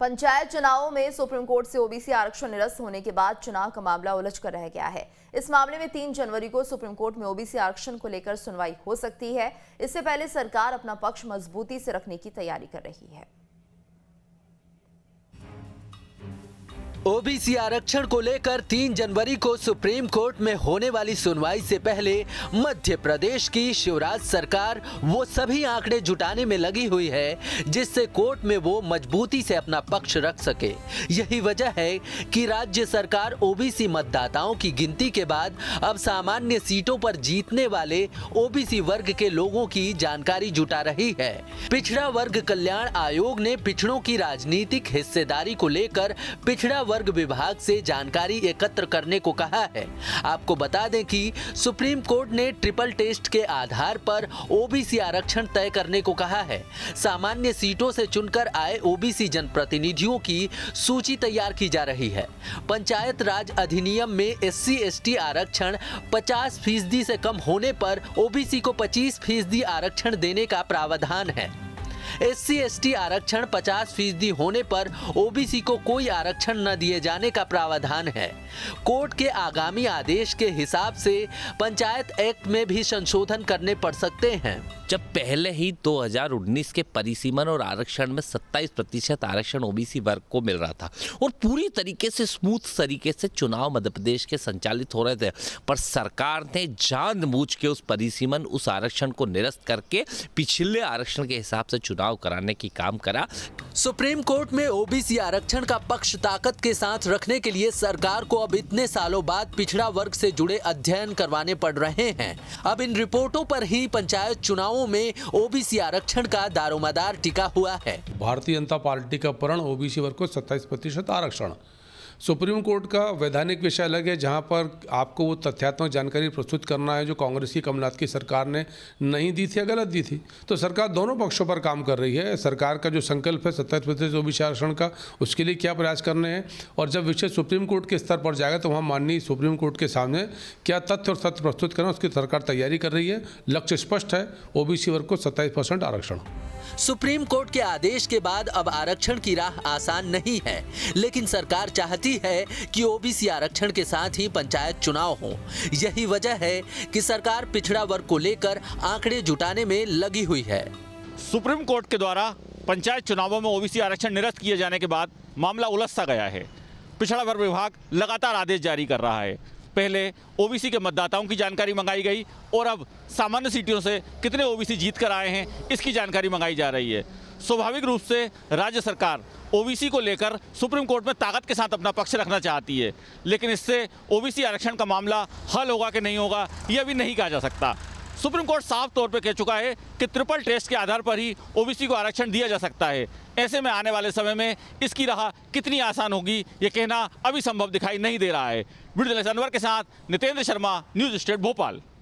पंचायत चुनावों में supreme court से ओबीसी आरक्षण निरस्त होने के बाद चुनाव का मामला उलझ कर रह गया है। इस मामले में 3 जनवरी को सुप्रीम कोर्ट में ओबीसी आरक्षण को लेकर सुनवाई हो सकती है। इससे पहले सरकार अपना पक्ष मजबूती से रखने की तैयारी कर रही है। ओबीसी आरक्षण को लेकर 3 जनवरी को सुप्रीम कोर्ट में होने वाली सुनवाई से पहले मध्य प्रदेश की शिवराज सरकार वो सभी आंकड़े जुटाने में लगी हुई है जिससे कोर्ट में वो मजबूती से अपना पक्ष रख सके। यही वजह है कि राज्य सरकार ओबीसी मतदाताओं की गिनती के बाद अब सामान्य सीटों पर जीतने वाले ओबीसी वर्ग के लोगों की जानकारी जुटा रही है। पिछड़ा वर्ग कल्याण आयोग ने पिछड़ों की राजनीतिक हिस्सेदारी को लेकर पिछड़ा वर्ग विभाग से जानकारी एकत्र करने को कहा है। आपको बता दें कि सुप्रीम कोर्ट ने ट्रिपल टेस्ट के आधार पर ओबीसी आरक्षण तय करने को कहा है। सामान्य सीटों से चुनकर आए ओबीसी जनप्रतिनिधियों की सूची तैयार की जा रही है। पंचायत राज अधिनियम में SC/ST आरक्षण 50% से कम होने पर ओबीसी को 25% आरक्षण देने का प्रावधान है। SC/ST आरक्षण 50% होने पर ओबीसी को कोई आरक्षण न दिए जाने का प्रावधान है। कोर्ट के आगामी आदेश के हिसाब से पंचायत एक्ट में भी संशोधन करने पड़ सकते हैं। जब पहले ही 2019 के परिसीमन और आरक्षण में 27% आरक्षण ओबीसी वर्ग को मिल रहा था और पूरी तरीके से स्मूथ तरीके से चुनाव मध्य प्रदेश के संचालित हो रहे थे, पर सरकार ने जानबूझ के उस परिसीमन उस आरक्षण को निरस्त करके पिछले आरक्षण के हिसाब से चुनाव कराने की काम करा। सुप्रीम कोर्ट में ओबीसी आरक्षण का पक्ष ताकत के साथ रखने के लिए सरकार को अब इतने सालों बाद पिछड़ा वर्ग से जुड़े अध्ययन करवाने पड़ रहे हैं। अब इन रिपोर्टों पर ही पंचायत चुनावों में ओबीसी आरक्षण का दारोमदार टिका हुआ है। भारतीय जनता पार्टी का प्रण ओबीसी वर्ग को 27% आरक्षण। सुप्रीम कोर्ट का वैधानिक विषय अलग है, जहां पर आपको वो तथ्यात्मक जानकारी प्रस्तुत करना है जो कांग्रेस की कमलनाथ की सरकार ने नहीं दी थी या गलत दी थी। तो सरकार दोनों पक्षों पर काम कर रही है। सरकार का जो संकल्प है 27% ओबीसी आरक्षण का, उसके लिए क्या प्रयास करने हैं और जब विषय सुप्रीम कोर्ट के स्तर पर जाएगा तो वहाँ माननीय सुप्रीम कोर्ट के सामने क्या तथ्य और सत्य प्रस्तुत करना, उसकी सरकार तैयारी कर रही है। लक्ष्य स्पष्ट है, ओबीसी वर्ग को 27% आरक्षण। सुप्रीम कोर्ट के आदेश के बाद अब आरक्षण की राह आसान नहीं है, लेकिन सरकार चाहती है कि ओबीसी आरक्षण के साथ ही पंचायत चुनाव हो। यही वजह है कि सरकार पिछड़ा वर्ग को लेकर आंकड़े जुटाने में लगी हुई है। सुप्रीम कोर्ट के द्वारा पंचायत चुनावों में ओबीसी आरक्षण निरस्त किए जाने के बाद मामला उलझ-सा गया है। पिछड़ा वर्ग विभाग लगातार आदेश जारी कर रहा है। पहले ओबीसी के मतदाताओं की जानकारी मंगाई गई और अब सामान्य सीटों से कितने ओबीसी जीत कर आए हैं इसकी जानकारी मंगाई जा रही है। स्वाभाविक रूप से राज्य सरकार ओबीसी को लेकर सुप्रीम कोर्ट में ताकत के साथ अपना पक्ष रखना चाहती है, लेकिन इससे ओबीसी आरक्षण का मामला हल होगा कि नहीं होगा यह भी नहीं कहा जा सकता। सुप्रीम कोर्ट साफ तौर पर कह चुका है कि ट्रिपल टेस्ट के आधार पर ही ओबीसी को आरक्षण दिया जा सकता है। ऐसे में आने वाले समय में इसकी राह कितनी आसान होगी ये कहना अभी संभव दिखाई नहीं दे रहा है। वीडियो जर्नलिस्ट अनवर के साथ नितेंद्र शर्मा, न्यूज़ स्टेट भोपाल।